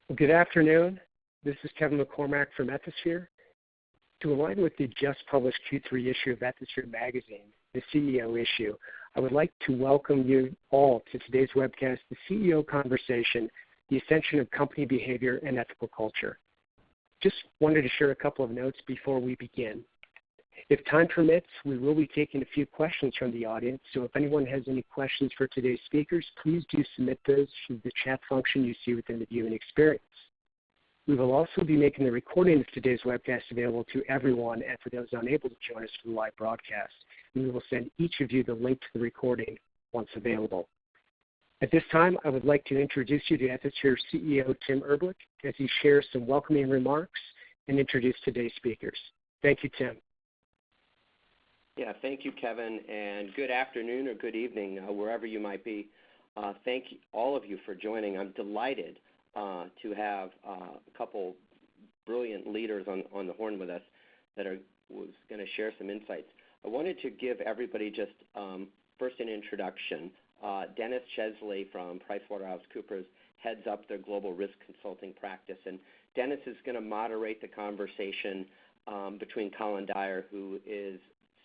Well, good afternoon. This is Kevin McCormack from Ethisphere. To align with the just published Q3 issue of Ethisphere magazine, the CEO issue, I would like to welcome you all to today's webcast, The CEO Conversation, the Ascension of Company Behavior and Ethical Culture. Just wanted to share a couple of notes before we begin. If time permits, we will be taking a few questions from the audience, so if anyone has any questions for today's speakers, please do submit those through the chat function you see within the viewing experience. We will also be making the recording of today's webcast available to everyone and for those unable to join us for the live broadcast. And we will send each of you the link to the recording once available. At this time, I would like to introduce you to Ethisphere CEO Tim Erblich as he shares some welcoming remarks and introduce today's speakers. Thank you, Tim. Yeah, thank you, Kevin, and good afternoon or good evening, wherever you might be. Thank all of you for joining. I'm delighted to have a couple brilliant leaders on the horn with us that was going to share some insights. I wanted to give everybody just first an introduction. Dennis Chesley from PricewaterhouseCoopers heads up their global risk consulting practice, and Dennis is going to moderate the conversation between Colin Dyer, who is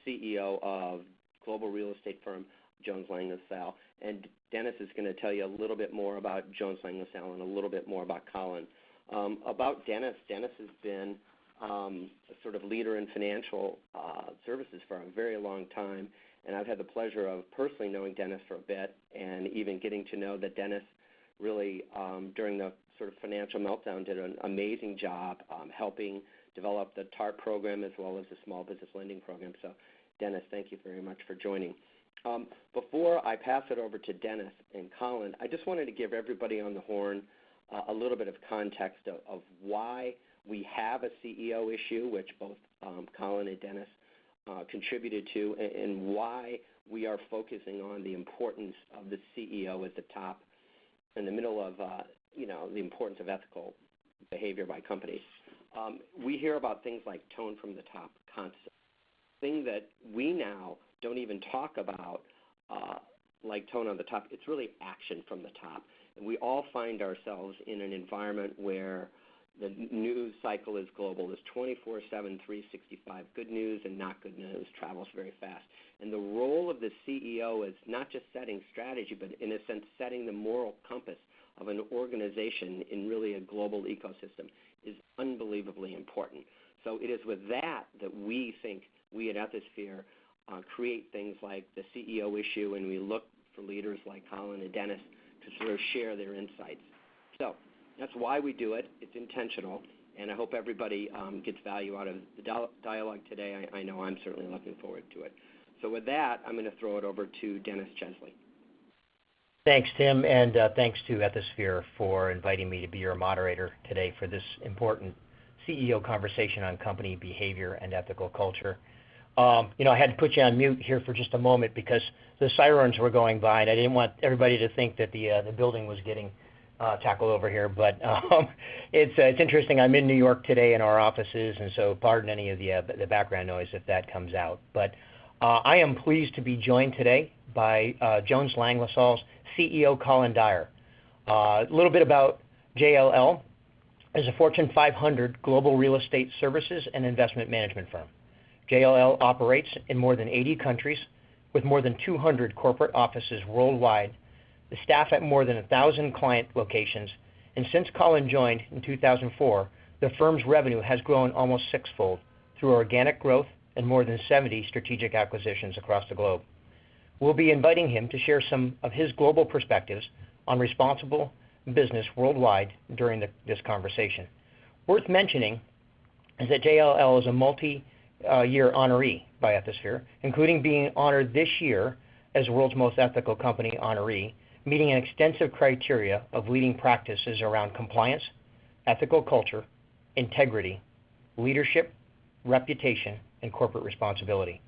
CEO of global real estate firm Jones Lang LaSalle, and Dennis is going to tell you a little bit more about Jones Lang LaSalle and a little bit more about Colin. About Dennis has been a sort of leader in financial services for a very long time, and I've had the pleasure of personally knowing Dennis for a bit and even getting to know that Dennis really, during the sort of financial meltdown, did an amazing job helping develop the TARP program as well as the small business lending program. So, Dennis, thank you very much for joining. Before I pass it over to Dennis and Colin, I just wanted to give everybody on the horn a little bit of context of why we have a CEO issue, which both Colin and Dennis contributed to, and why we are focusing on the importance of the CEO at the top in the middle of the importance of ethical behavior by companies. We hear about things like tone from the top constantly. Thing that we now don't even talk about like tone on the top. It's really action from the top. And we all find ourselves in an environment where the news cycle is global. It's 24/7, 365. Good news and not good news travels very fast. And the role of the CEO is not just setting strategy, but in a sense setting the moral compass of an organization in really a global ecosystem is unbelievably important. So it is with that we think we at Ethisphere create things like the CEO issue, and we look for leaders like Colin and Dennis to sort of share their insights. So that's why we do it. It's intentional, and I hope everybody gets value out of the dialogue today. I know I'm certainly looking forward to it. So with that, I'm going to throw it over to Dennis Chesley. Thanks, Tim, and thanks to Ethisphere for inviting me to be your moderator today for this important CEO conversation on company behavior and ethical culture. I had to put you on mute here for just a moment because the sirens were going by, and I didn't want everybody to think that the building was getting tackled over here. But it's interesting. I'm in New York today in our offices, and so pardon any of the background noise if that comes out. But I am pleased to be joined today by Jones Lang LaSalle's CEO Colin Dyer. A little bit about JLL is a Fortune 500 global real estate services and investment management firm. JLL operates in more than 80 countries with more than 200 corporate offices worldwide, the staff at more than 1,000 client locations, and since Colin joined in 2004, the firm's revenue has grown almost sixfold through organic growth and more than 70 strategic acquisitions across the globe. We'll be inviting him to share some of his global perspectives on responsible business worldwide during this conversation. Worth mentioning is that JLL is a multi-year honoree by Ethisphere, including being honored this year as World's Most Ethical Company honoree, meeting an extensive criteria of leading practices around compliance, ethical culture, integrity, leadership, reputation, and corporate responsibility.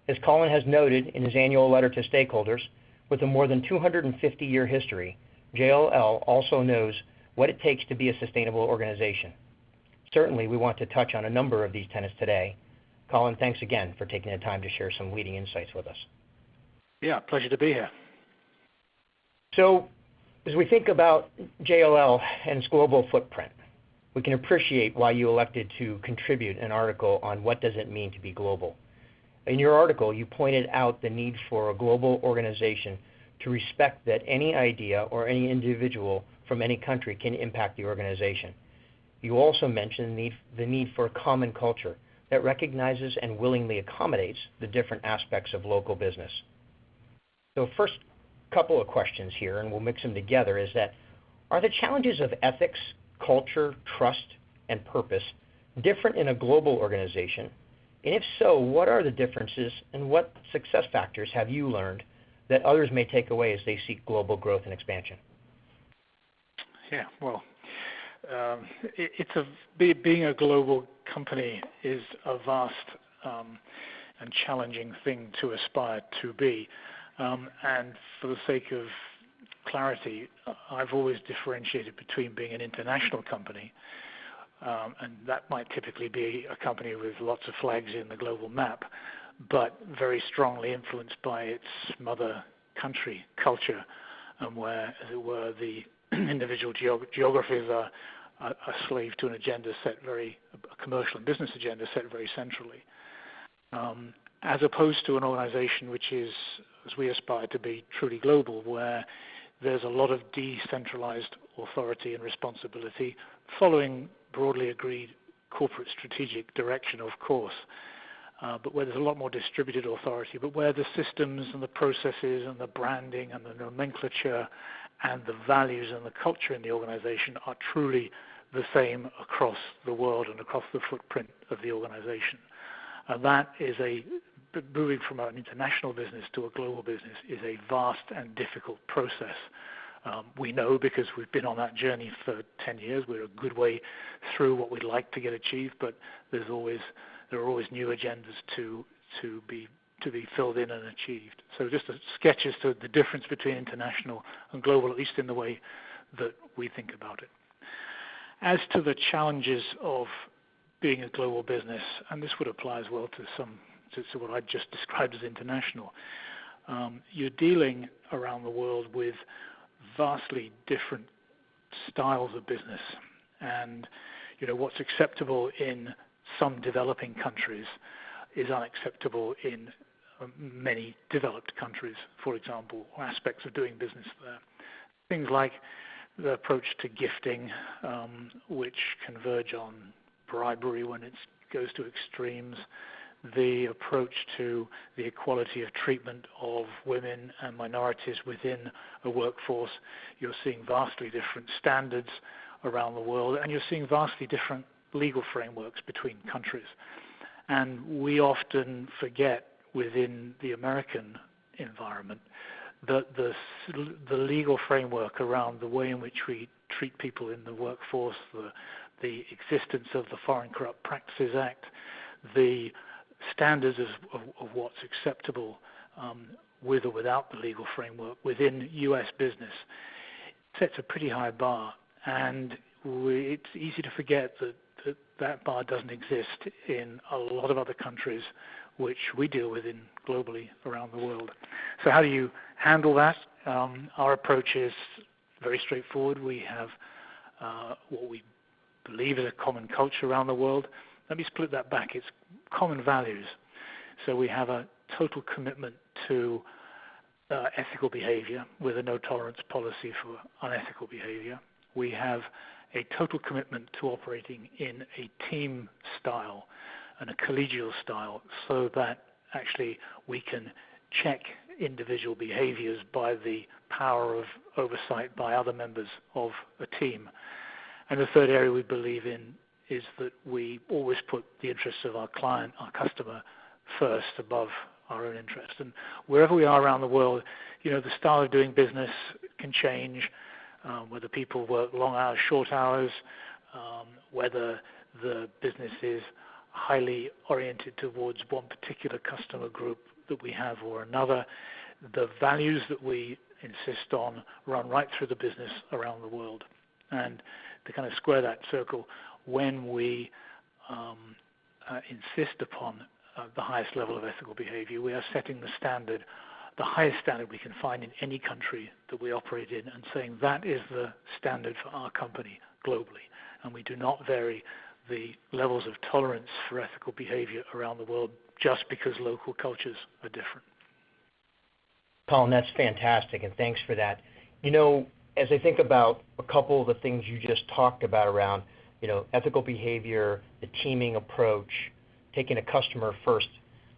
As Colin has noted in his annual letter to stakeholders, with a more than 250-year history, JLL also knows what it takes to be a sustainable organization. Certainly, we want to touch on a number of these tenets today. Colin, thanks again for taking the time to share some leading insights with us. Yeah, pleasure to be here. So, As we think about JLL and its global footprint, we can appreciate why you elected to contribute an article on what does it mean to be global. In your article, you pointed out the need for a global organization to respect that any idea or any individual from any country can impact the organization. You also mentioned the need for a common culture that recognizes and willingly accommodates the different aspects of local business. So first couple of questions here, and we'll mix them together, is that are the challenges of ethics, culture, trust, and purpose different in a global organization? And if so, what are the differences and what success factors have you learned that others may take away as they seek global growth and expansion? Yeah, well, being a global company is a vast and challenging thing to aspire to be. And for the sake of clarity, I've always differentiated between being an international company, and that might typically be a company with lots of flags in the global map, but very strongly influenced by its mother country culture, and where, as it were, the individual geographies are a slave to an agenda set a commercial and business agenda set very centrally, as opposed to an organization which is, as we aspire to be, truly global, where there's a lot of decentralized authority and responsibility following broadly agreed corporate strategic direction, of course, but where there's a lot more distributed authority, but where the systems and the processes and the branding and the nomenclature and the values and the culture in the organization are truly the same across the world and across the footprint of the organization. And that is moving from an international business to a global business is a vast and difficult process. We know because we've been on that journey for 10 years. We're a good way through what we'd like to get achieved, but there are always new agendas to be filled in and achieved. So just a sketch as to the difference between international and global, at least in the way that we think about it. As to the challenges of being a global business, and this would apply as well to what I just described as international, you're dealing around the world with vastly different styles of business, and what's acceptable in some developing countries is unacceptable in many developed countries, for example, or aspects of doing business there. Things like the approach to gifting, which converge on bribery when it goes to extremes, the approach to the equality of treatment of women and minorities within a workforce. You're seeing vastly different standards around the world, and you're seeing vastly different legal frameworks between countries. And we often forget within the American environment that the legal framework around the way in which we treat people in the workforce, the existence of the Foreign Corrupt Practices Act, the standards of what's acceptable with or without the legal framework within U.S. business sets a pretty high bar, and it's easy to forget that bar doesn't exist in a lot of other countries which we deal with globally around the world. So how do you handle that? Our approach is very straightforward. We have what we believe is a common culture around the world. Let me split that back. It's common values. So we have a total commitment to ethical behavior with a no-tolerance policy for unethical behavior. We have a total commitment to operating in a team style and a collegial style so that actually we can check individual behaviors by the power of oversight by other members of a team. And the third area we believe in is that we always put the interests of our client, our customer, first above our own interest. And wherever we are around the world, the style of doing business can change, whether people work long hours, short hours, whether the business is highly oriented towards one particular customer group that we have or another. The values that we insist on run right through the business around the world. And to kind of square that circle, when we insist upon the highest level of ethical behavior, we are setting the standard the highest standard we can find in any country that we operate in, and saying that is the standard for our company globally. And we do not vary the levels of tolerance for ethical behavior around the world just because local cultures are different. Colin, that's fantastic, and thanks for that. As I think about a couple of the things you just talked about around, ethical behavior, the teaming approach, taking a customer-first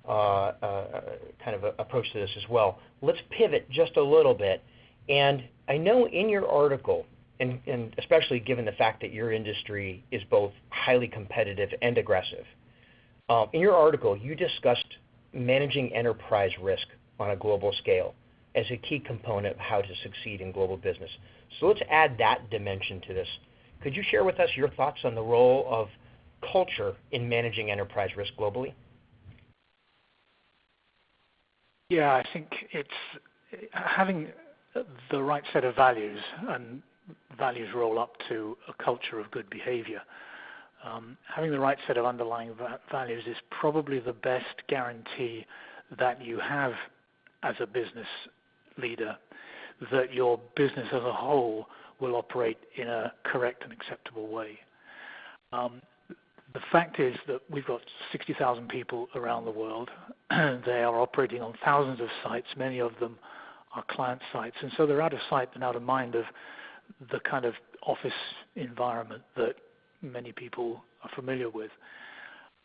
kind of approach to this as well. Let's pivot just a little bit. And I know in your article, and especially given the fact that your industry is both highly competitive and aggressive, in your article you discussed managing enterprise risk on a global scale as a key component of how to succeed in global business. So let's add that dimension to this. Could you share with us your thoughts on the role of culture in managing enterprise risk globally? Yeah, I think it's having the right set of values, and values roll up to a culture of good behavior. Having the right set of underlying values is probably the best guarantee that you have as a business leader that your business as a whole will operate in a correct and acceptable way. The fact is that we've got 60,000 people around the world. They are operating on thousands of sites. Many of them are client sites. And so they're out of sight and out of mind of the kind of office environment that many people are familiar with.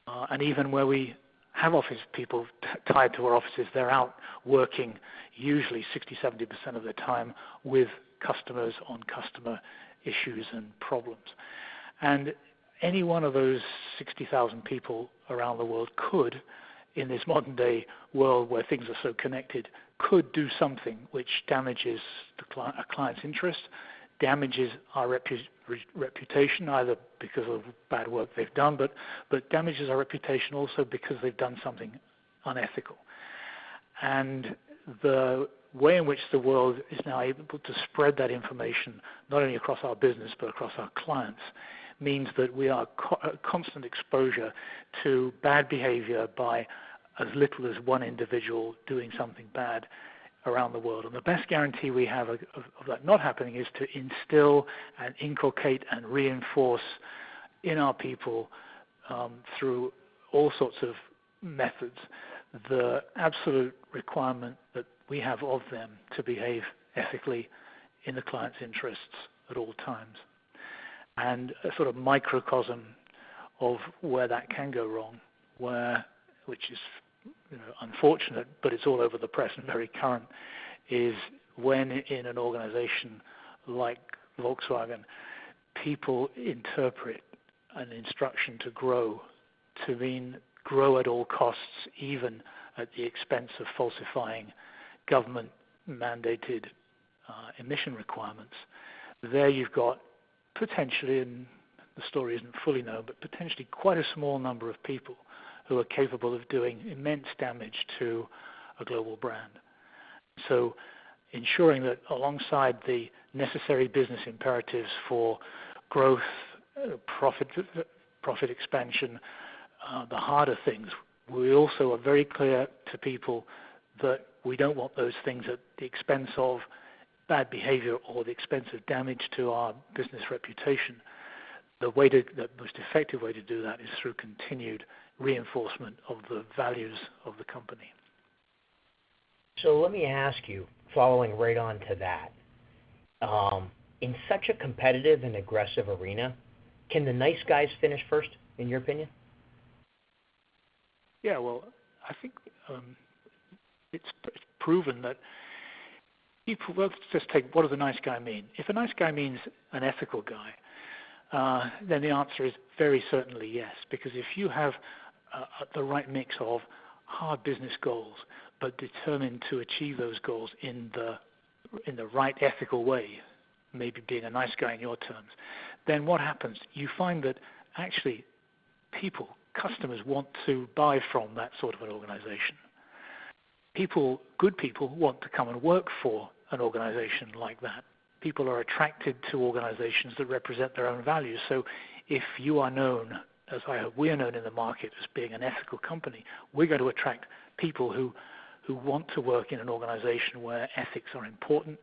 And even where we have office people tied to our offices, they're out working usually 60-70% of the time with customers on customer issues and problems. And any one of those 60,000 people around the world could, in this modern day world where things are so connected, could do something which damages a client's interest, damages our reputation, either because of bad work they've done, but damages our reputation also because they've done something unethical. And the way in which the world is now able to spread that information, not only across our business but across our clients, means that we are constant exposure to bad behavior by as little as one individual doing something bad around the world. And the best guarantee we have of that not happening is to instill and inculcate and reinforce in our people through all sorts of methods the absolute requirement that we have of them to behave ethically in the client's interests at all times. And a sort of microcosm of where that can go wrong, which is unfortunate, but it's all over the press and very current, is when in an organization like Volkswagen, people interpret an instruction to grow to mean grow at all costs, even at the expense of falsifying government-mandated emission requirements. There you've got potentially, and the story isn't fully known, but potentially quite a small number of people who are capable of doing immense damage to a global brand. So ensuring that alongside the necessary business imperatives for growth, profit expansion, the harder things, we also are very clear to people that we don't want those things at the expense of bad behavior or the expense of damage to our business reputation. The most effective way to do that is through continued reinforcement of the values of the company. So let me ask you, following right on to that, in such a competitive and aggressive arena, can the nice guys finish first, in your opinion? Yeah, well, I think it's proven that people, let's just take, what does a nice guy mean? If a nice guy means an ethical guy, then the answer is very certainly yes, because if you have the right mix of hard business goals, but determined to achieve those goals in the right ethical way, maybe being a nice guy in your terms, then what happens? You find that actually people, customers, want to buy from that sort of an organization. Good people want to come and work for an organization like that. People are attracted to organizations that represent their own values. So if you are known, as I hope we are known in the market, as being an ethical company, we're going to attract people who who want to work in an organization where ethics are important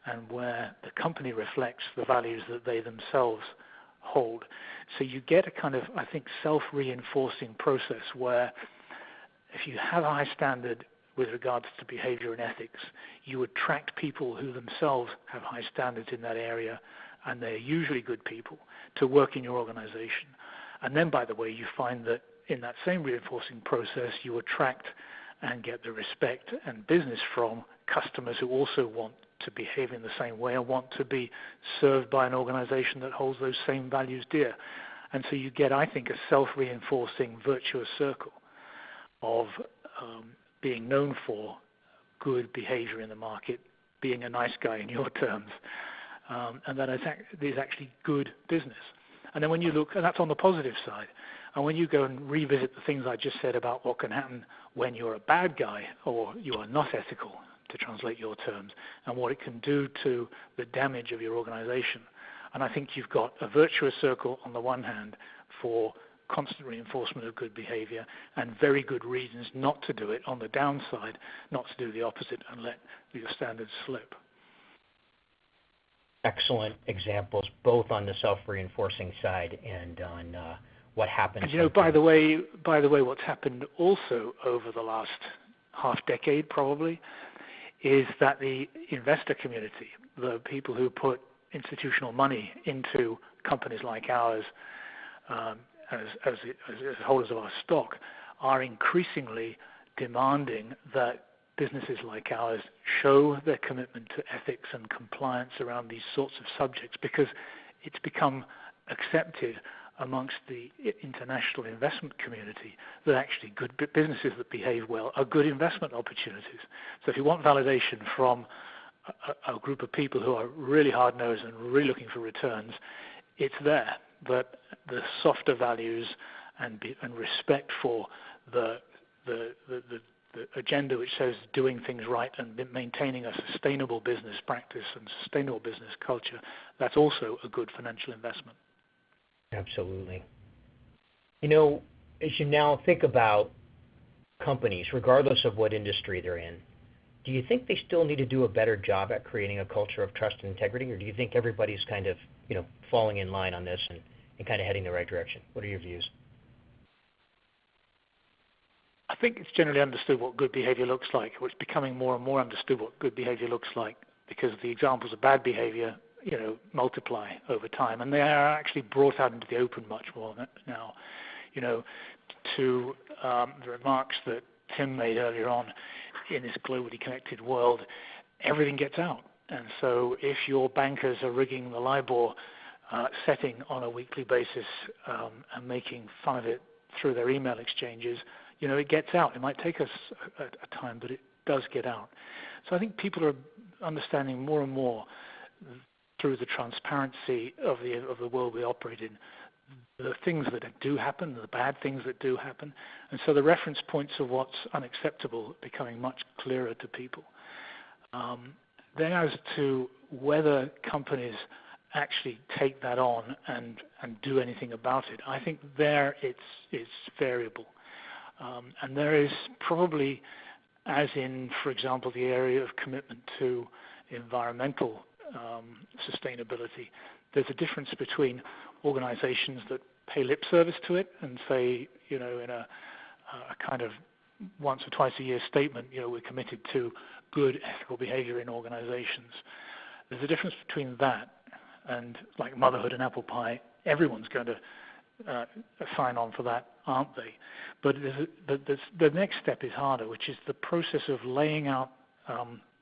and where the company reflects the values that they themselves hold. So you get a kind of, I think, self-reinforcing process where if you have a high standard with regards to behavior and ethics, you attract people who themselves have high standards in that area, and they're usually good people, to work in your organization. And then, by the way, you find that in that same reinforcing process, you attract and get the respect and business from customers who also want to behave in the same way and want to be served by an organization that holds those same values dear. And so you get, I think, a self-reinforcing virtuous circle of being known for good behavior in the market, being a nice guy in your terms, and that is actually good business. And then when you look, and that's on the positive side, and when you go and revisit the things I just said about what can happen when you're a bad guy or you are not ethical, to translate your terms, and what it can do to the damage of your organization. And I think you've got a virtuous circle on the one hand for constant reinforcement of good behavior and very good reasons not to do it on the downside, not to do the opposite and let your standards slip. Excellent examples, both on the self-reinforcing side and on what happens. And by the way, what's happened also over the last half decade probably is that the investor community, the people who put institutional money into companies like ours as holders of our stock, are increasingly demanding that businesses like ours show their commitment to ethics and compliance around these sorts of subjects, because it's become accepted amongst the international investment community that actually good businesses that behave well are good investment opportunities. So if you want validation from a group of people who are really hard-nosed and really looking for returns, it's there. But the softer values and respect for the agenda which says doing things right and maintaining a sustainable business practice and sustainable business culture, that's also a good financial investment. Absolutely. As you now think about companies, regardless of what industry they're in, do you think they still need to do a better job at creating a culture of trust and integrity, or do you think everybody's kind of, falling in line on this and kind of heading the right direction? What are your views? I think it's generally understood what good behavior looks like, or it's becoming more and more understood what good behavior looks like, because the examples of bad behavior multiply over time, and they are actually brought out into the open much more now. To the remarks that Tim made earlier on, in this globally connected world, everything gets out. And so if your bankers are rigging the LIBOR setting on a weekly basis and making fun of it through their email exchanges, it gets out. It might take us a time, but it does get out. So I think people are understanding more and more through the transparency of the world we operate in, the things that do happen, the bad things that do happen. And so the reference points of what's unacceptable are becoming much clearer to people. Then as to whether companies actually take that on and do anything about it, I think there it's variable. And there is probably, as in, for example, the area of commitment to environmental sustainability, there's a difference between organizations that pay lip service to it and say, in a kind of once or twice a year statement, we're committed to good ethical behavior in organizations. There's a difference between that and, like motherhood and apple pie, everyone's going to sign on for that, aren't they? But the next step is harder, which is the process of laying out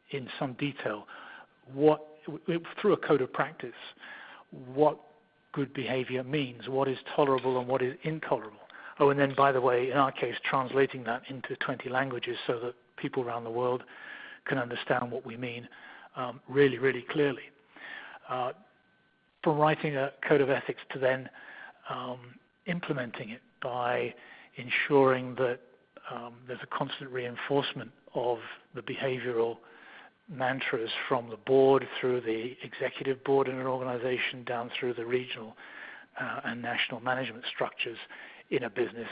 in some detail through a code of practice, what good behavior means, what is tolerable and what is intolerable. Oh, and then, by the way, in our case, translating that into 20 languages so that people around the world can understand what we mean really, really clearly. From writing a code of ethics to then implementing it by ensuring that there's a constant reinforcement of the behavioral mantras from the board through the executive board in an organization down through the regional and national management structures in a business,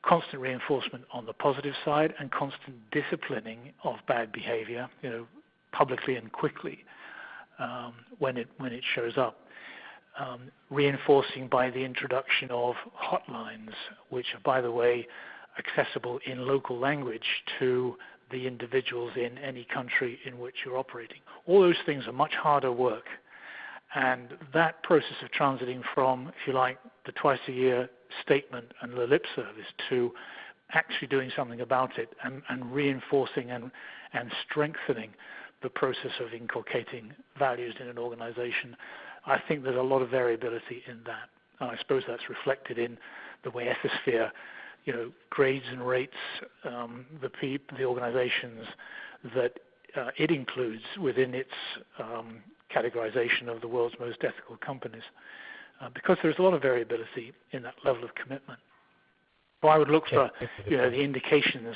constant reinforcement on the positive side and constant disciplining of bad behavior, publicly and quickly when it shows up. Reinforcing by the introduction of hotlines, which are, by the way, accessible in local language to the individuals in any country in which you're operating. All those things are much harder work. And that process of transiting from, if you like, the twice-a-year statement and the lip service to actually doing something about it and reinforcing and strengthening the process of inculcating values in an organization, I think there's a lot of variability in that. And I suppose that's reflected in the way Ethisphere, grades and rates the organizations that it includes within its categorization of the world's most ethical companies, because there's a lot of variability in that level of commitment. So I would look for the indications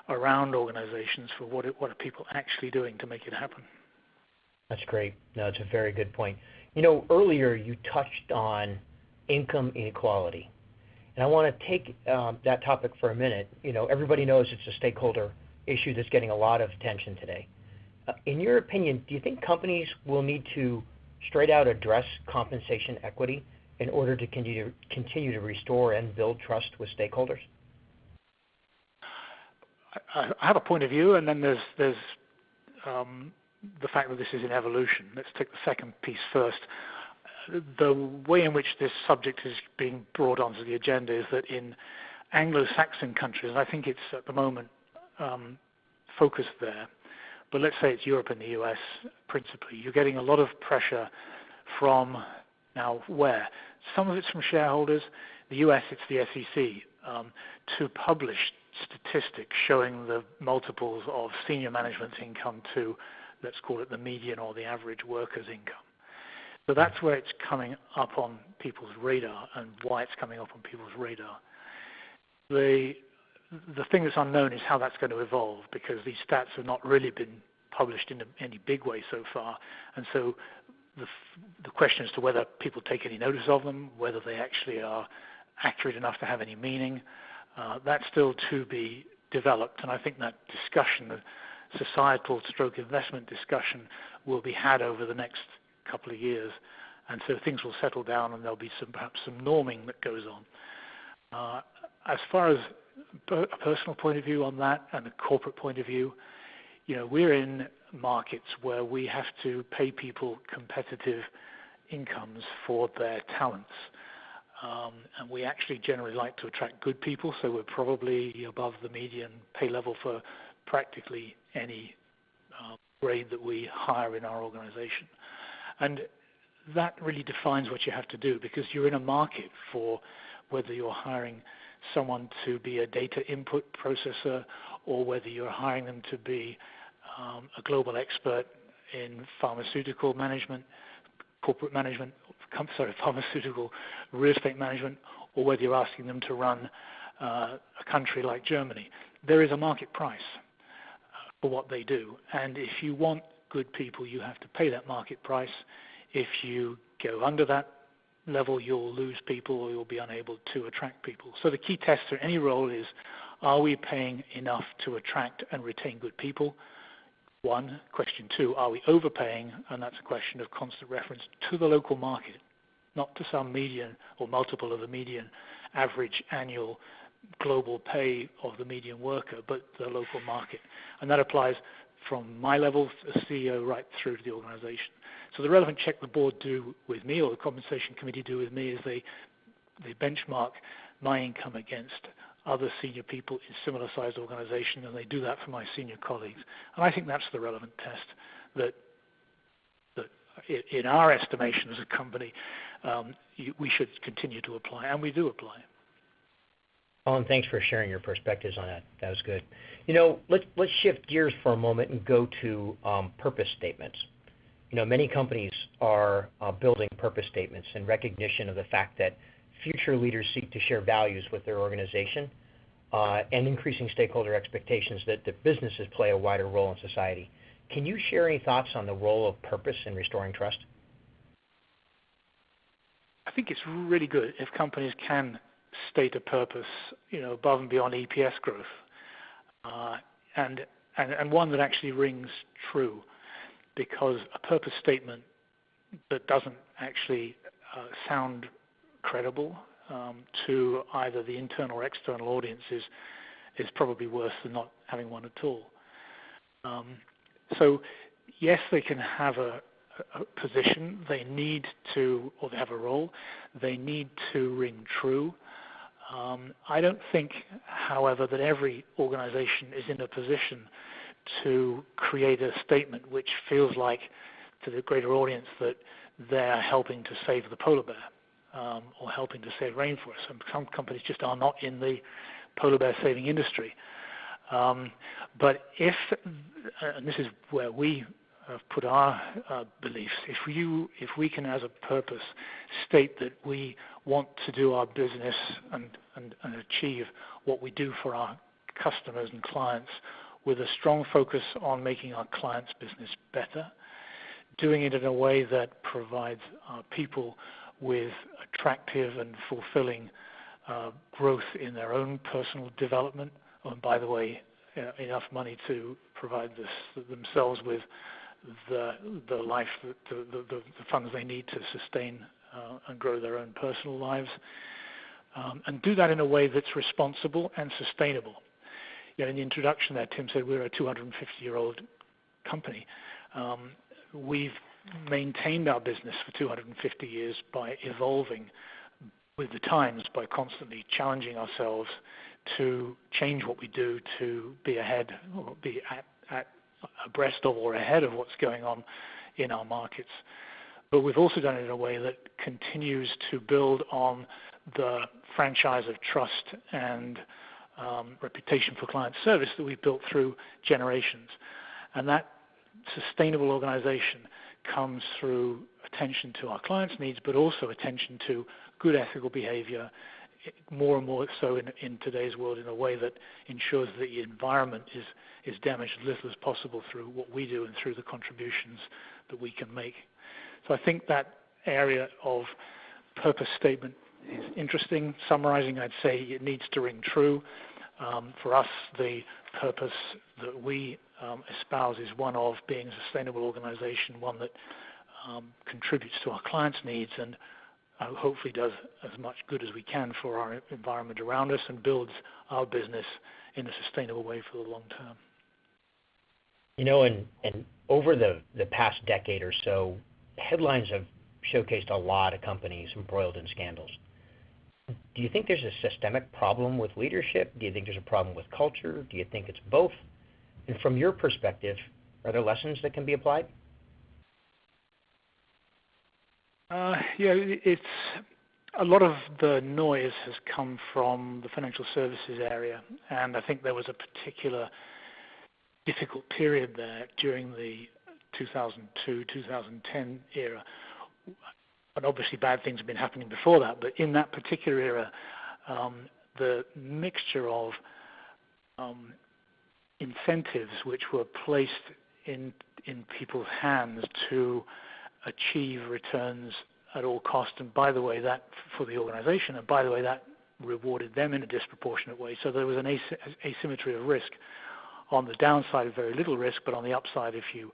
around organizations for what are people actually doing to make it happen. That's great. No, it's a very good point. Earlier you touched on income inequality, and I want to take that topic for a minute. Everybody knows it's a stakeholder issue that's getting a lot of attention today. In your opinion, do you think companies will need to straight out address compensation equity in order to continue to restore and build trust with stakeholders? I have a point of view, and then there's the fact that this is in evolution. Let's take the second piece first. The way in which this subject is being brought onto the agenda is that in Anglo-Saxon countries, and I think it's at the moment focused there, but let's say it's Europe and the US principally, you're getting a lot of pressure from, now where? Some of it's from shareholders. The US, it's the SEC, to publish statistics showing the multiples of senior management's income to, let's call it the median or the average worker's income. So that's where it's coming up on people's radar and why it's coming up on people's radar. The thing that's unknown is how that's going to evolve, because these stats have not really been published in any big way so far. And so the question as to whether people take any notice of them, whether they actually are accurate enough to have any meaning, that's still to be developed. And I think that discussion, the societal stroke investment discussion, will be had over the next couple of years. And so things will settle down and there'll be perhaps some norming that goes on. As far as a personal point of view on that and a corporate point of view, we're in markets where we have to pay people competitive incomes for their talents. And we actually generally like to attract good people, so we're probably above the median pay level for practically any grade that we hire in our organization. And that really defines what you have to do, because you're in a market for whether you're hiring someone to be a data input processor or whether you're hiring them to be a global expert in pharmaceutical management, corporate management, pharmaceutical real estate management, or whether you're asking them to run a country like Germany. There is a market price for what they do. And if you want good people, you have to pay that market price. If you go under that level, you'll lose people or you'll be unable to attract people. So the key test for any role is, are we paying enough to attract and retain good people? One. Question two, are we overpaying? And that's a question of constant reference to the local market, not to some median or multiple of the median average annual global pay of the median worker, but the local market. And that applies from my level as CEO right through to the organization. So the relevant check the board do with me, or the compensation committee do with me, is they benchmark my income against other senior people in similar sized organizations, and they do that for my senior colleagues. And I think that's the relevant test that in our estimation as a company, we should continue to apply, and we do apply. Colin, thanks for sharing your perspectives on that. That was good. Let's shift gears for a moment and go to purpose statements. Many companies are building purpose statements in recognition of the fact that future leaders seek to share values with their organization and increasing stakeholder expectations that the businesses play a wider role in society. Can you share any thoughts on the role of purpose in restoring trust? I think it's really good if companies can state a purpose, above and beyond EPS growth, and one that actually rings true, because a purpose statement that doesn't actually sound credible to either the internal or external audiences is probably worse than not having one at all. So yes, they can have a position. They need to, or they have a role. They need to ring true. I don't think, however, that every organization is in a position to create a statement which feels like to the greater audience that they're helping to save the polar bear or helping to save rainforests. Some companies just are not in the polar bear saving industry. But if, and this is where we have put our beliefs, if we can as a purpose state that we want to do our business and achieve what we do for our customers and clients with a strong focus on making our clients' business better, doing it in a way that provides our people with attractive and fulfilling growth in their own personal development, and by the way, enough money to provide themselves with the life, the funds they need to sustain and grow their own personal lives, and do that in a way that's responsible and sustainable. In the introduction there, Tim said we're a 250-year-old company. We've maintained our business for 250 years by evolving with the times, by constantly challenging ourselves to change what we do to be ahead or be at abreast of or ahead of what's going on in our markets. But we've also done it in a way that continues to build on the franchise of trust and reputation for client service that we've built through generations. And that sustainable organization comes through attention to our clients' needs, but also attention to good ethical behavior, more and more so in today's world, in a way that ensures that the environment is damaged as little as possible through what we do and through the contributions that we can make. So I think that area of purpose statement is interesting. Summarizing, I'd say it needs to ring true. For us, the purpose that we espouse is one of being a sustainable organization, one that contributes to our clients' needs and hopefully does as much good as we can for our environment around us and builds our business in a sustainable way for the long term. And over the past decade or so, headlines have showcased a lot of companies embroiled in scandals. Do you think there's a systemic problem with leadership? Do you think there's a problem with culture? Do you think it's both? And from your perspective, are there lessons that can be applied? It's a lot of the noise has come from the financial services area, and I think there was a particular difficult period there during the 2002-2010 era. And obviously bad things have been happening before that, but in that particular era, the mixture of incentives which were placed in people's hands to achieve returns at all cost, and by the way, that for the organization, and by the way, that rewarded them in a disproportionate way. So there was an asymmetry of risk. On the downside, very little risk, but on the upside, if you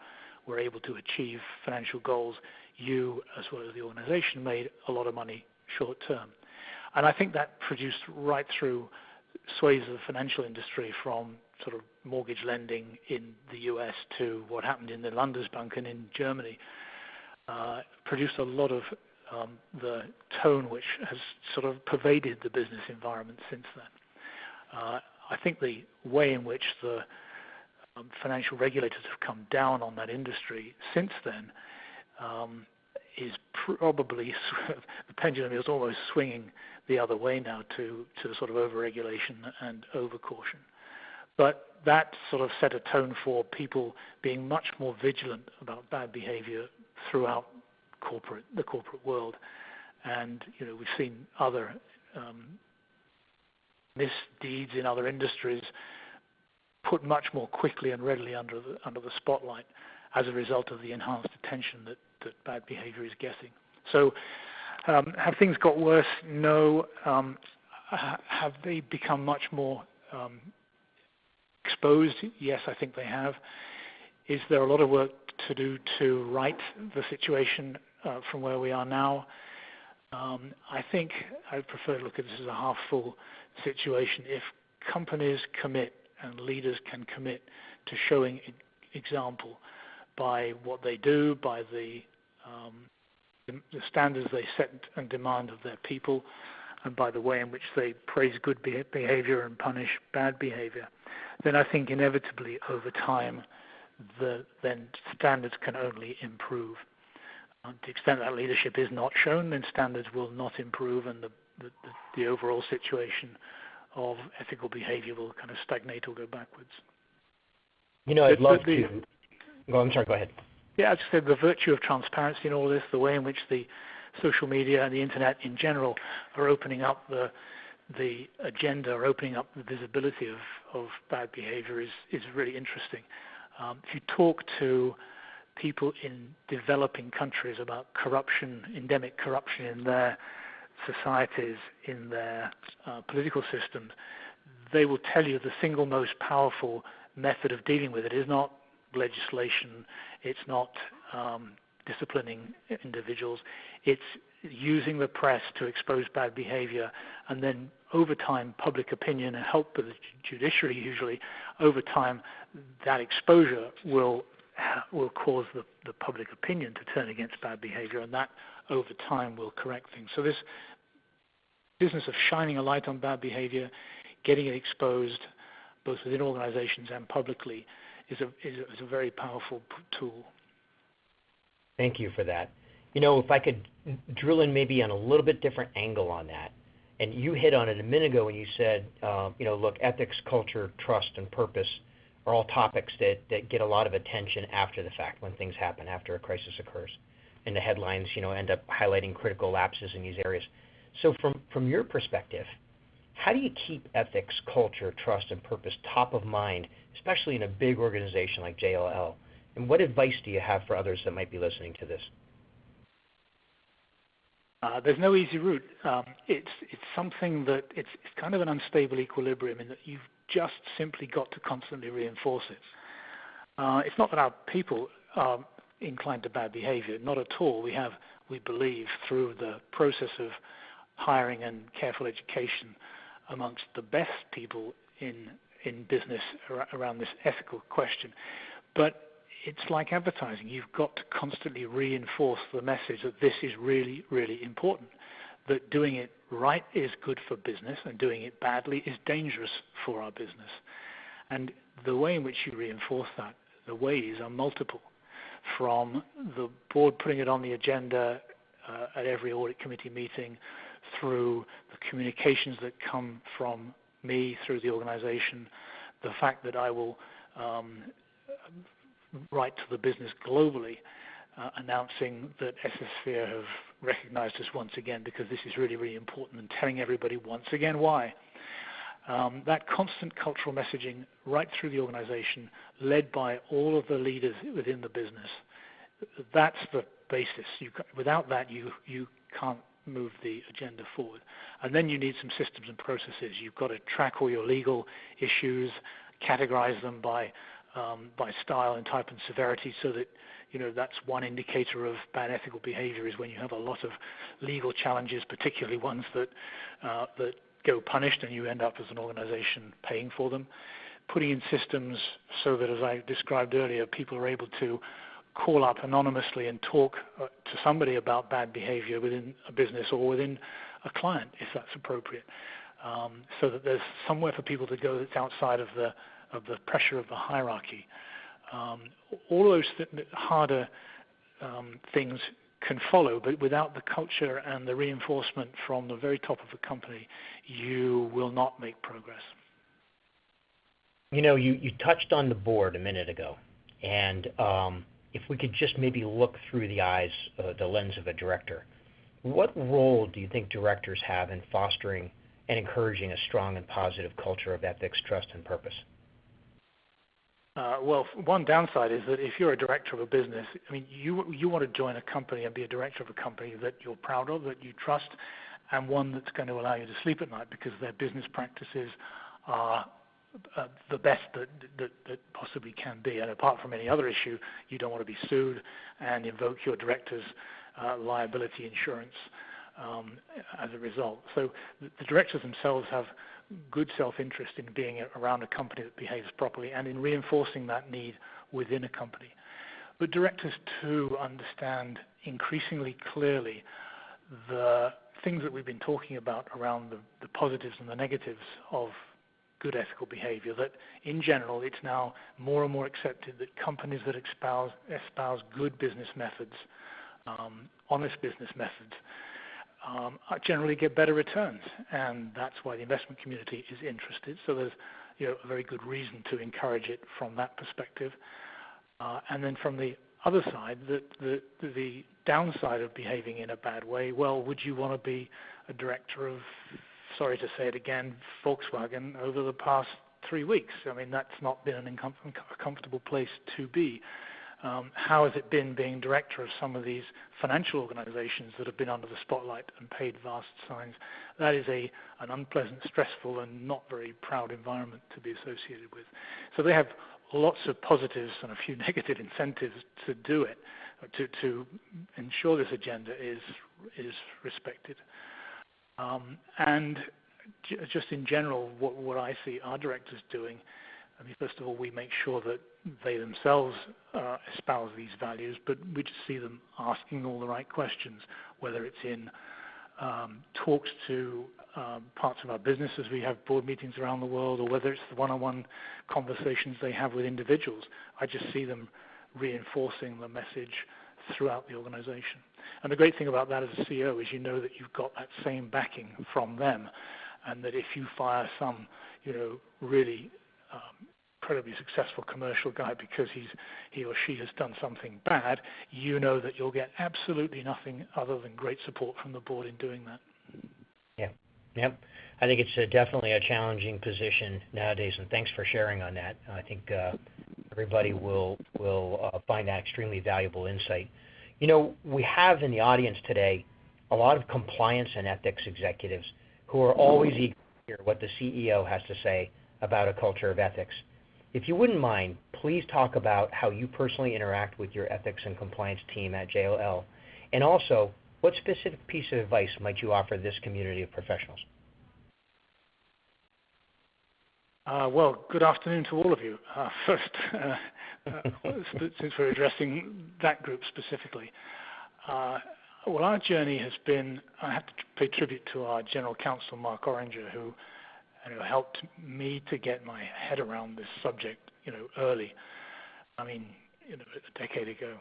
were able to achieve financial goals, you, as well as the organization, made a lot of money short term. And I think that produced right through swathes of the financial industry, from sort of mortgage lending in the US to what happened in the Landesbanken in Germany, produced a lot of the tone which has sort of pervaded the business environment since then. I think the way in which the financial regulators have come down on that industry since then is probably, the pendulum is almost swinging the other way now to sort of over-regulation and over-caution. But that sort of set a tone for people being much more vigilant about bad behavior throughout the corporate world. And we've seen other misdeeds in other industries put much more quickly and readily under the spotlight as a result of the enhanced attention that bad behavior is getting. So have things got worse? No. have they become much more exposed? Yes, I think they have. Is there a lot of work to do to right the situation from where we are now? I think I'd prefer to look at this as a half-full situation. If companies commit and leaders can commit to showing example by what they do, by the standards they set and demand of their people, and by the way in which they praise good behavior and punish bad behavior, then I think inevitably over time then standards can only improve. To the extent that leadership is not shown, then standards will not improve, and the overall situation of ethical behavior will kind of stagnate or go backwards. I'd love to. I'm sorry, go ahead. Yeah, I just said the virtue of transparency in all this, the way in which the social media and the internet in general are opening up the agenda, are opening up the visibility of bad behavior is really interesting. If you talk to people in developing countries about corruption, endemic corruption in their societies, in their political systems, they will tell you the single most powerful method of dealing with it is not legislation, it's not disciplining individuals, it's using the press to expose bad behavior, and then over time public opinion and help with the judiciary usually, over time that exposure will cause the public opinion to turn against bad behavior, and that over time will correct things. So this business of shining a light on bad behavior, getting it exposed both within organizations and publicly is a very powerful tool. Thank you for that. If I could drill in maybe on a little bit different angle on that, and you hit on it a minute ago when you said, look, ethics, culture, trust, and purpose are all topics that get a lot of attention after the fact, when things happen, after a crisis occurs. And the headlines, end up highlighting critical lapses in these areas. So from your perspective, how do you keep ethics, culture, trust, and purpose top of mind, especially in a big organization like JLL? And what advice do you have for others that might be listening to this? There's no easy route. It's something that it's kind of an unstable equilibrium in that you've just simply got to constantly reinforce it. It's not that our people are inclined to bad behavior, not at all. We believe through the process of hiring and careful education amongst the best people in business around this ethical question. But it's like advertising. You've got to constantly reinforce the message that this is really, really important, that doing it right is good for business and doing it badly is dangerous for our business. And the way in which you reinforce that, the ways are multiple, from the board putting it on the agenda at every audit committee meeting, through the communications that come from me through the organization, the fact that I will write to the business globally announcing that Ethisphere have recognized us once again because this is really, really important, and telling everybody once again why. That constant cultural messaging right through the organization, led by all of the leaders within the business, that's the basis. Without that, you can't move the agenda forward. And then you need some systems and processes. You've got to track all your legal issues, categorize them by style and type and severity, so that that's one indicator of bad ethical behavior, is when you have a lot of legal challenges, particularly ones that go punished and you end up as an organization paying for them. Putting in systems so that, as I described earlier, people are able to call up anonymously and talk to somebody about bad behavior within a business or within a client, if that's appropriate, so that there's somewhere for people to go that's outside of the pressure of the hierarchy. All those harder things can follow, but without the culture and the reinforcement from the very top of the company, you will not make progress. You touched on the board a minute ago, and if we could just maybe look through the eyes, the lens of a director, what role do you think directors have in fostering and encouraging a strong and positive culture of ethics, trust, and purpose? Well, one downside is that if you're a director of a business, you want to join a company and be a director of a company that you're proud of, that you trust, and one that's going to allow you to sleep at night because their business practices are the best that possibly can be. And apart from any other issue, you don't want to be sued and invoke your director's liability insurance as a result. So the directors themselves have good self-interest in being around a company that behaves properly and in reinforcing that need within a company. But directors too understand increasingly clearly the things that we've been talking about around the positives and the negatives of good ethical behavior, that in general it's now more and more accepted that companies that espouse good business methods, honest business methods, generally get better returns, and that's why the investment community is interested. So there's a very good reason to encourage it from that perspective. And then from the other side, the downside of behaving in a bad way, well, would you want to be a director of, sorry to say it again, Volkswagen over the past 3 weeks? I mean, that's not been a comfortable place to be. How has it been being director of some of these financial organizations that have been under the spotlight and paid vast signs? That is an unpleasant, stressful, and not very proud environment to be associated with. So they have lots of positives and a few negative incentives to do it, to ensure this agenda is respected. And just in general, what I see our directors doing, I mean, first of all, we make sure that they themselves espouse these values, but we just see them asking all the right questions, whether it's in talks to parts of our business as we have board meetings around the world, or whether it's the one-on-one conversations they have with individuals. I just see them reinforcing the message throughout the organization. And the great thing about that as a CEO is you know that you've got that same backing from them, and that if you fire some, really incredibly successful commercial guy because he or she has done something bad, you know that you'll get absolutely nothing other than great support from the board in doing that. Yep. I think it's definitely a challenging position nowadays, and thanks for sharing on that. I think everybody will find that extremely valuable insight. We have in the audience today a lot of compliance and ethics executives who are always eager to hear what the CEO has to say about a culture of ethics. If you wouldn't mind, please talk about how you personally interact with your ethics and compliance team at JLL, and also what specific piece of advice might you offer this community of professionals? Well, good afternoon to all of you. First, since we're addressing that group specifically, well, our journey has been, I have to pay tribute to our General Counsel, Mark Oringer, who helped me to get my head around this subject, early. I mean, a decade ago.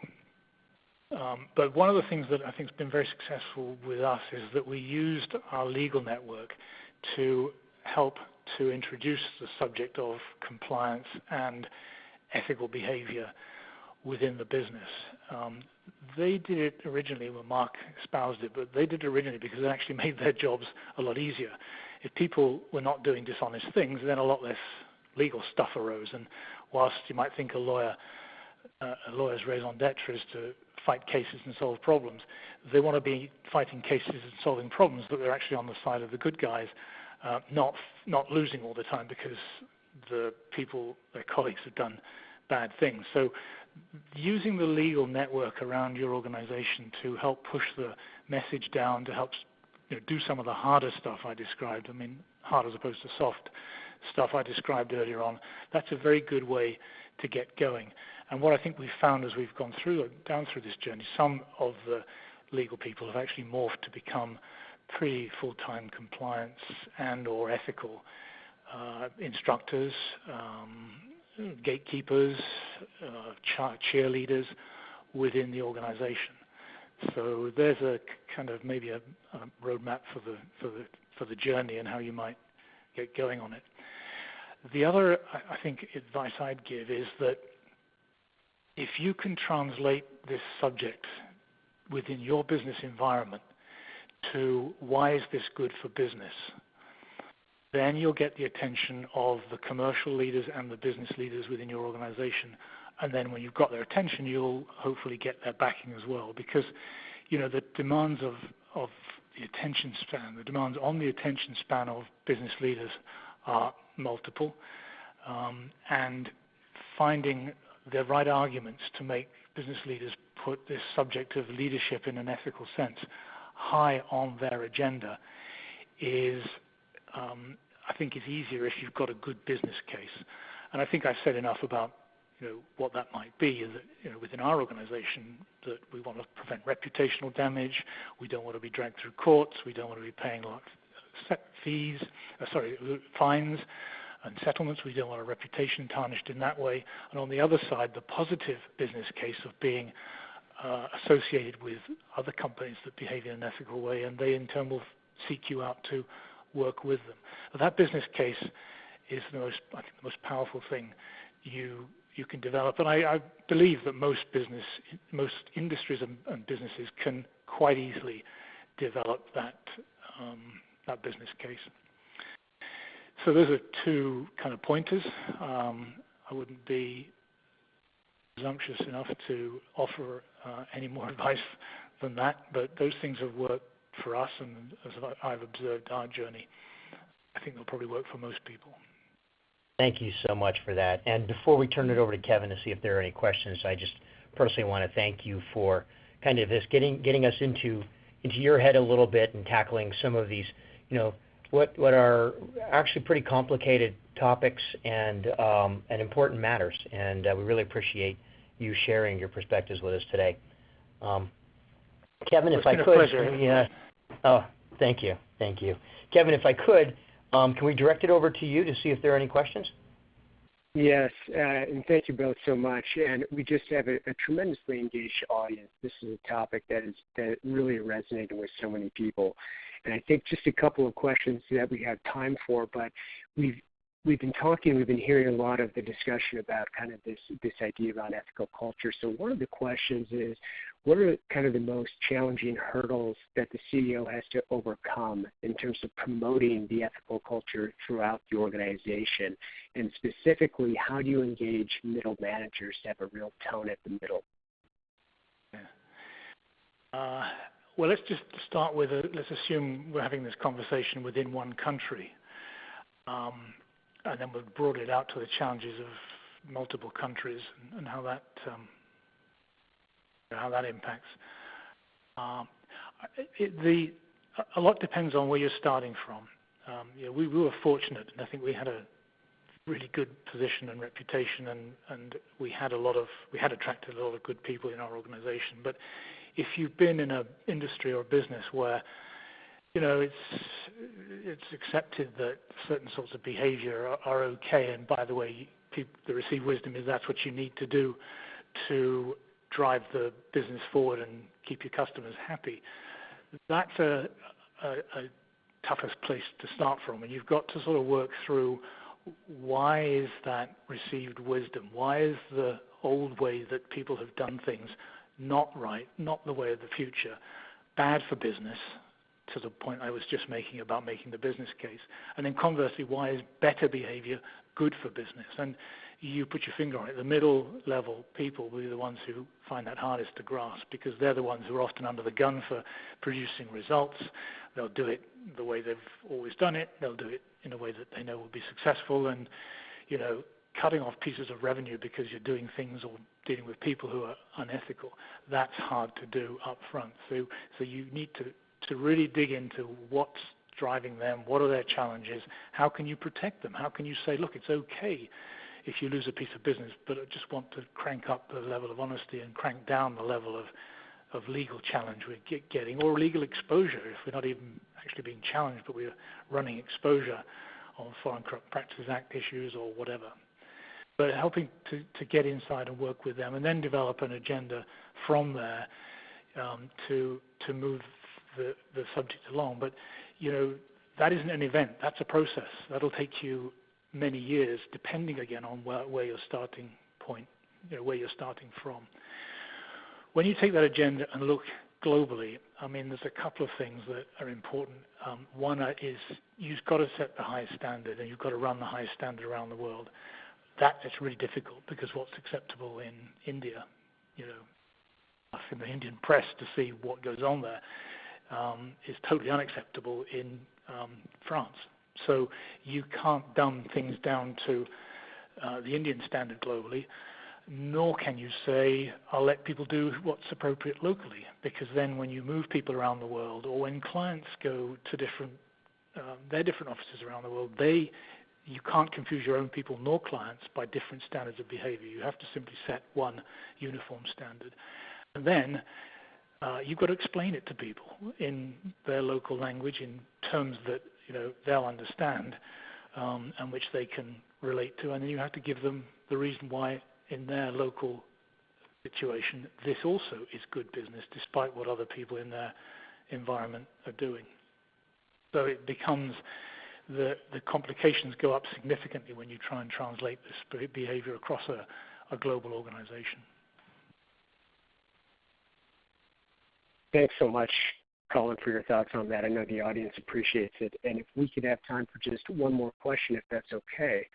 But one of the things that I think has been very successful with us is that we used our legal network to help to introduce the subject of compliance and ethical behavior within the business. They did it originally, well, Mark espoused it, but they did it originally because it actually made their jobs a lot easier. If people were not doing dishonest things, then a lot less legal stuff arose. And whilst you might think a lawyer's raison d'etre is to fight cases and solve problems, they want to be fighting cases and solving problems that they're actually on the side of the good guys, not losing all the time because the people, their colleagues, have done bad things. So using the legal network around your organization to help push the message down, to help do some of the harder stuff I described, hard as opposed to soft stuff I described earlier on, that's a very good way to get going. And what I think we've found as we've gone down through this journey, some of the legal people have actually morphed to become pretty full-time compliance and or ethical instructors, gatekeepers, cheerleaders within the organization. So there's a kind of maybe a roadmap for the journey and how you might get going on it. The other, I think, advice I'd give is that if you can translate this subject within your business environment to why is this good for business, then you'll get the attention of the commercial leaders and the business leaders within your organization. And then when you've got their attention, you'll hopefully get their backing as well. Because, the demands of attention span, the demands on the attention span of business leaders are multiple, and finding the right arguments to make business leaders put this subject of leadership in an ethical sense high on their agenda is, I think, is easier if you've got a good business case. And I think I've said enough about what that might be. Is that within our organization that we want to prevent reputational damage. We don't want to be dragged through courts. We don't want to be paying fines and settlements. We don't want our reputation tarnished in that way. And on the other side, the positive business case of being associated with other companies that behave in an ethical way, and they in turn will seek you out to work with them. But that business case is the most powerful thing you can develop. And I believe that most industries and businesses can quite easily develop that business case. So those are two kind of pointers. I wouldn't be presumptuous enough to offer any more advice than that, but those things have worked for us, and as I've observed our journey, I think they'll probably work for most people. Thank you so much for that. And before we turn it over to Kevin to see if there are any questions, I just personally want to thank you for kind of this getting us into your head a little bit and tackling some of these, what are actually pretty complicated topics and important matters. And we really appreciate you sharing your perspectives with us today. Kevin, if I could, thank you. Kevin, if I could, can we direct it over to you to see if there are any questions? Yes, and thank you both so much. And we just have a tremendously engaged audience. This is a topic that really resonated with so many people. And I think just a couple of questions that we have time for, but we've been hearing a lot of the discussion about kind of this idea around ethical culture. So one of the questions is, what are kind of the most challenging hurdles that the CEO has to overcome in terms of promoting the ethical culture throughout the organization? And specifically, how do you engage middle managers to have a real tone at the middle? Well, let's just start with, let's assume we're having this conversation within one country. And then we'll broaden it out to the challenges of multiple countries and how that impacts. A lot depends on where you're starting from. We were fortunate, and I think we had a really good position and reputation, and we had attracted a lot of good people in our organization. But if you've been in an industry or a business where it's accepted that certain sorts of behavior are okay, and by the way, people that receive wisdom is that's what you need to do to drive the business forward and keep your customers happy. That's a toughest place to start from, and you've got to sort of work through why is that received wisdom? Why is the old way that people have done things not right, not the way of the future, bad for business, to the point I was just making about making the business case? And then conversely, why is better behavior good for business? And you put your finger on it. The middle level people will be the ones who find that hardest to grasp, because they're the ones who are often under the gun for producing results. They'll do it the way they've always done it. They'll do it in a way that they know will be successful. And, cutting off pieces of revenue because you're doing things or dealing with people who are unethical, that's hard to do up front. So you need to really dig into what's driving them, what are their challenges, how can you protect them, how can you say, look, it's okay if you lose a piece of business, but I just want to crank up the level of honesty and crank down the level of legal challenge we're getting, or legal exposure if we're not even actually being challenged, but we're running exposure on Foreign Corrupt Practices Act issues or whatever. But helping to get inside and work with them, and then develop an agenda from there to move the subject along. But that isn't an event, that's a process. That'll take you many years, depending again on where your starting point, where you're starting from. When you take that agenda and look globally, there's a couple of things that are important. One is you've got to set the highest standard, and you've got to run the highest standard around the world. That is really difficult, because what's acceptable in India, in the Indian press to see what goes on there, is totally unacceptable in France. So you can't dumb things down to the Indian standard globally, nor can you say, I'll let people do what's appropriate locally, because then when you move people around the world, or when clients go to their different offices around the world, you can't confuse your own people nor clients by different standards of behavior. You have to simply set one uniform standard. And then you've got to explain it to people in their local language in terms that they'll understand and which they can relate to. And then you have to give them the reason why in their local situation this also is good business, despite what other people in their environment are doing. So it becomes the complications go up significantly when you try and translate this behavior across a global organization. Thanks so much, Colin, for your thoughts on that. I know the audience appreciates it. And if we could have time for just one more question, if that's okay.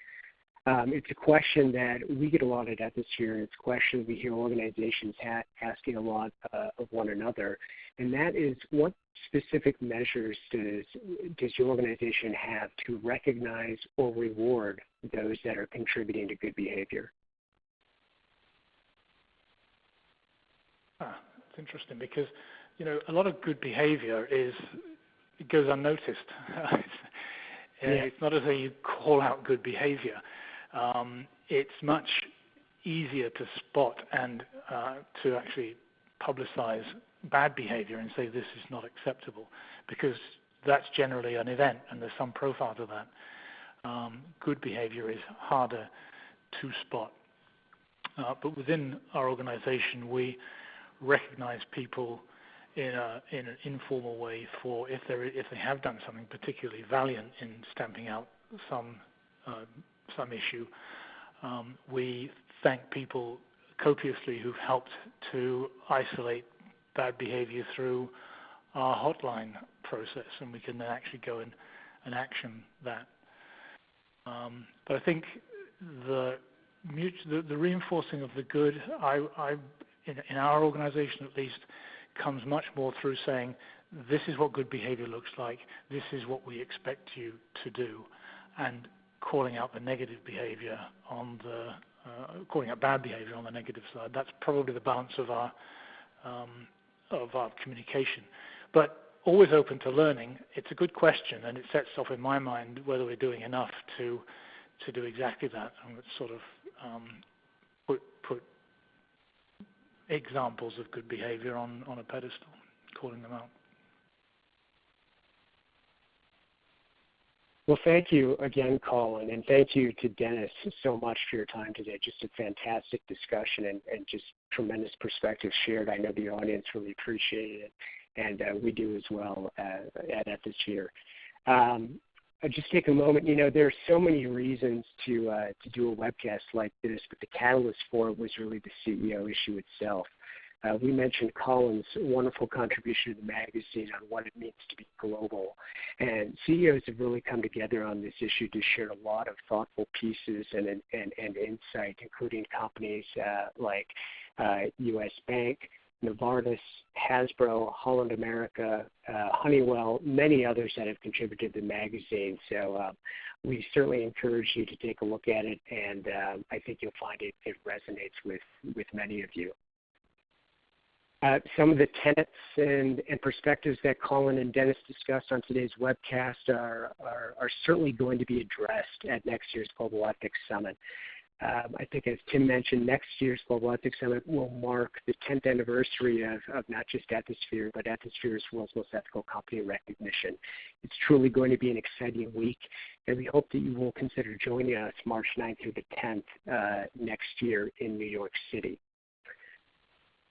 It's a question that we get a lot at Ethisphere, and it's a question we hear organizations asking a lot of one another, and that is, what specific measures does your organization have to recognize or reward those that are contributing to good behavior? It's interesting because, a lot of good behavior it goes unnoticed. It's not as though you call out good behavior. It's much easier to spot and to actually publicize bad behavior and say this is not acceptable, because that's generally an event and there's some profile to that. Good behavior is harder to spot. But within our organization, we recognize people in an informal way for if they have done something particularly valiant in stamping out some issue. We thank people copiously who've helped to isolate bad behavior through our hotline process, and we can then actually go and action that. But I think the reinforcing of the good, in our organization at least, comes much more through saying, this is what good behavior looks like, this is what we expect you to do, and calling out the negative behavior calling out bad behavior on the negative side. That's probably the balance of our communication. But always open to learning. It's a good question, and it sets off in my mind whether we're doing enough to do exactly that, and sort of put examples of good behavior on a pedestal, calling them out. Well, thank you again, Colin, and thank you to Dennis so much for your time today. Just a fantastic discussion and just tremendous perspective shared. I know the audience really appreciated it, and we do as well at Ethisphere. I'll just take a moment. There are so many reasons to do a webcast like this, but the catalyst for it was really the CEO issue itself. We mentioned Colin's wonderful contribution to the magazine on what it means to be global. And CEOs have really come together on this issue to share a lot of thoughtful pieces and insight, including companies like U.S. Bank, Novartis, Hasbro, Holland America, Honeywell, many others that have contributed to the magazine. So we certainly encourage you to take a look at it, and I think you'll find it resonates with many of you. Some of the tenets and perspectives that Colin and Dennis discussed on today's webcast are certainly going to be addressed at next year's Global Ethics Summit. I think, as Tim mentioned, next year's Global Ethics Summit will mark the 10th anniversary of not just Ethisphere, but Ethisphere's World's Most Ethical Company recognition. It's truly going to be an exciting week, and we hope that you will consider joining us March 9th through the 10th next year in New York City.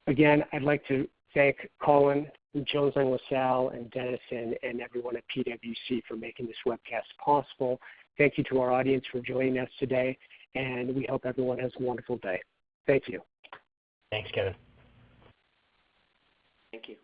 Again, I'd like to thank Colin, Jones and LaSalle, and Dennis, and everyone at PwC for making this webcast possible. Thank you to our audience for joining us today, and we hope everyone has a wonderful day. Thank you. Thanks, Kevin. Thank you.